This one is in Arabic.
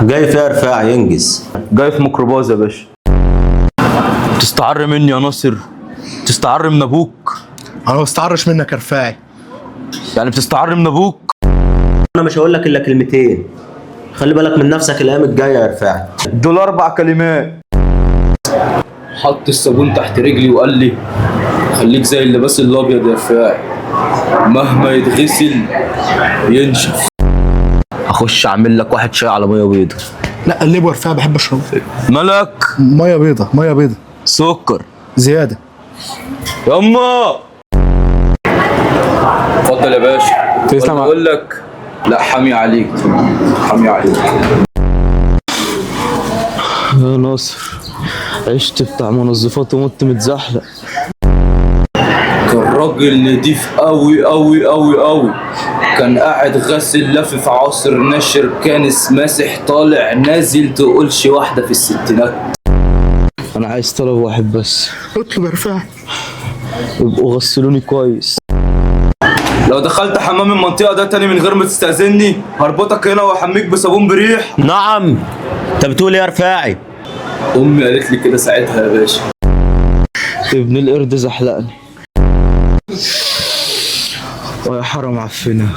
جاي فيها رفاع ينجز. جاي في ميكروباص يا باشا. تستعر مني يا ناصر؟ تستعر من ابوك؟ انا ما بستعرش منك يا رفاعي. يعني بتستعر من ابوك؟ انا مش هقول لك الا كلمتين، خلي بالك من نفسك الايام الجايه يا رفاعي. دول 4 كلمات. حط الصابون تحت رجلي وقال لي خليك زي اللباس الابيض يا رفاعي، مهما يتغسل ينشف. اخش اعمل لك واحد شاي على ميه بيضه. لا قلبه يا رفاعي، بحب اشربه. ملك. ميه بيضه ميه بيضه. سكر زياده. يما. اتفضل يا باشا. تسلم. اقول لك لا، حامي عليك حامي عليك. يا ناصر عشت بتاع منظفات ومت متزحلق. كان راجل نضيف قوي قوي قوي قوي، كان قاعد غاسل لافف عصر نشر، كانس ماسح طالع نازل، تقولش واحده في الستينات. انا عايز طلب واحد بس. اطلب يا رفاعي. يبقوا غسلوني كويس. لو دخلت حمام المنطقه ده تاني من غير ما تستأذني هربطك هنا واحميك بصابون بريح. نعم، انت بتقول ايه يا رفاعي؟ امي قالت لي كده ساعتها يا باشا. ابن القرد زحلقني ويا حرام عفنه.